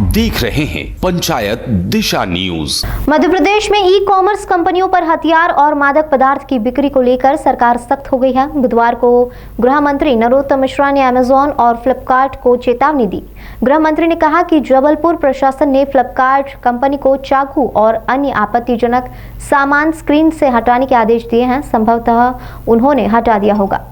देख रहे हैं पंचायत दिशा न्यूज। मध्य प्रदेश में ई कॉमर्स कंपनियों पर हथियार और मादक पदार्थ की बिक्री को लेकर सरकार सख्त हो गई है। बुधवार को गृह मंत्री नरोत्तम मिश्रा ने अमेजॉन और फ्लिपकार्ट को चेतावनी दी। गृह मंत्री ने कहा कि जबलपुर प्रशासन ने फ्लिपकार्ट कंपनी को चाकू और अन्य आपत्तिजनक सामान स्क्रीन से हटाने के आदेश दिए हैं। संभवतः उन्होंने हटा दिया होगा।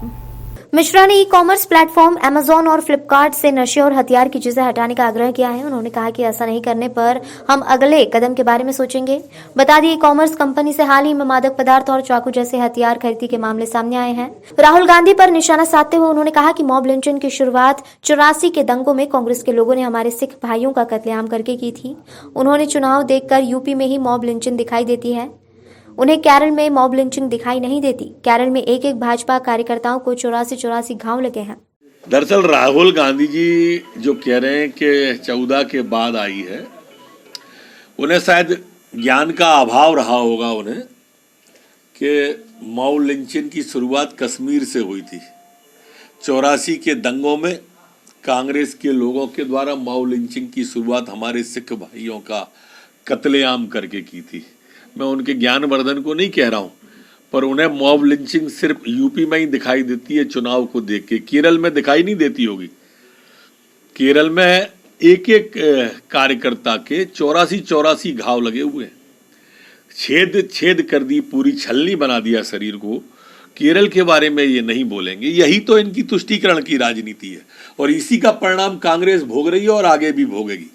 मिश्रा ने ई कॉमर्स प्लेटफॉर्म अमेजॉन और फ्लिपकार्ट से नशे और हथियार की चीजें हटाने का आग्रह किया है। उन्होंने कहा कि ऐसा नहीं करने पर हम अगले कदम के बारे में सोचेंगे। बता दें, ई कॉमर्स कंपनी से हाल ही में मादक पदार्थ और चाकू जैसे हथियार खरीदी के मामले सामने आए हैं। राहुल गांधी पर निशाना साधते हुए उन्होंने कहा कि मॉब लिंचिंग की शुरुआत 84 के दंगों में कांग्रेस के लोगों ने हमारे सिख भाइयों का कत्लेआम करके की थी। उन्होंने चुनाव देखकर यूपी में ही मॉब लिंचिंग दिखाई देती है, उन्हें केरल में मॉब लिंचिंग दिखाई नहीं देती। केरल में एक भाजपा कार्यकर्ताओं को 84 घाव लगे हैं। दरअसल राहुल गांधी जी जो कह रहे हैं कि 14 के बाद आई है, उन्हें शायद ज्ञान का अभाव रहा होगा उन्हें कि मॉब लिंचिंग की शुरुआत कश्मीर से हुई थी। 84 के दंगों में कांग्रेस के लोगों के द्वारा मॉब लिंचिंग की शुरुआत हमारे सिख भाइयों का कत्लेआम करके की थी। मैं उनके ज्ञानवर्धन को नहीं कह रहा हूं, पर उन्हें मॉब लिंचिंग सिर्फ यूपी में ही दिखाई देती है चुनाव को देख के। केरल में दिखाई नहीं देती होगी। केरल में एक कार्यकर्ता के 84 घाव लगे हुए हैं, छेद कर दी, पूरी छलनी बना दिया शरीर को। केरल के बारे में ये नहीं बोलेंगे। यही तो इनकी तुष्टीकरण की राजनीति है और इसी का परिणाम कांग्रेस भोग रही है और आगे भी भोगेगी।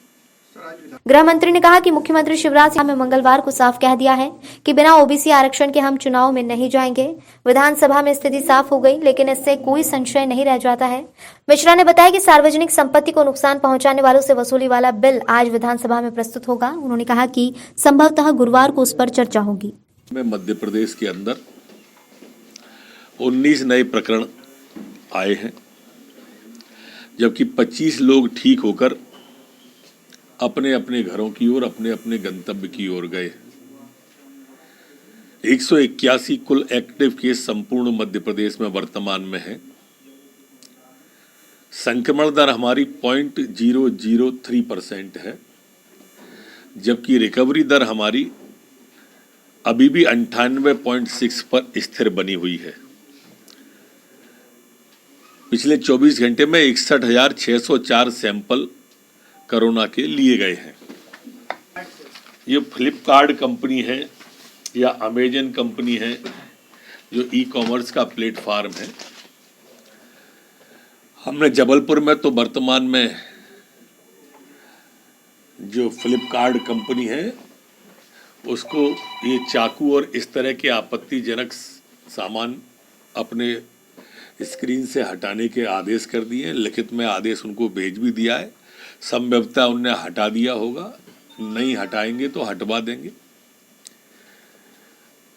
गृह मंत्री ने कहा कि मुख्यमंत्री शिवराज सिंह ने मंगलवार को साफ कह दिया है कि बिना ओबीसी आरक्षण के हम चुनाव में नहीं जाएंगे। विधानसभा में स्थिति साफ हो गई, लेकिन इससे कोई संशय नहीं रह जाता है। मिश्रा ने बताया कि सार्वजनिक संपत्ति को नुकसान पहुंचाने वालों से वसूली वाला बिल आज विधानसभा में प्रस्तुत होगा। उन्होंने कहा कि संभवतः गुरुवार को उस पर चर्चा होगी। मध्य प्रदेश के अंदर 19 नए प्रकरण आए हैं, जबकि 25 लोग ठीक होकर अपने अपने घरों की ओर, अपने अपने गंतव्य की ओर गए। 181 कुल एक्टिव केस संपूर्ण मध्य प्रदेश में वर्तमान में है। संक्रमण दर हमारी 0.003% है, जबकि रिकवरी दर हमारी अभी भी 98.6 पर स्थिर बनी हुई है। पिछले 24 घंटे में 61,604 सैंपल कोरोना के लिए गए हैं। ये फ्लिपकार्ट कंपनी है या अमेजन कंपनी है जो ई कॉमर्स का प्लेटफॉर्म है। हमने जबलपुर में तो वर्तमान में जो फ्लिपकार्ट कंपनी है उसको ये चाकू और इस तरह के आपत्तिजनक सामान अपने स्क्रीन से हटाने के आदेश कर दिए। लिखित में आदेश उनको भेज भी दिया है। संभवतः उन्हें हटा दिया होगा, नहीं हटाएंगे तो हटवा देंगे।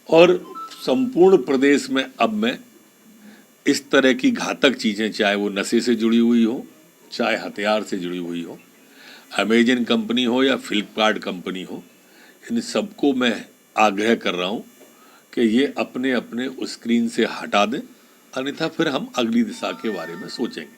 और संपूर्ण प्रदेश में अब मैं इस तरह की घातक चीजें, चाहे वो नशे से जुड़ी हुई हो, चाहे हथियार से जुड़ी हुई हो, अमेजन कंपनी हो या फ्लिपकार्ट कंपनी हो, इन सबको मैं आग्रह कर रहा हूं कि ये अपने अपने स्क्रीन से हटा दें, अन्यथा फिर हम अगली दिशा के बारे में सोचेंगे।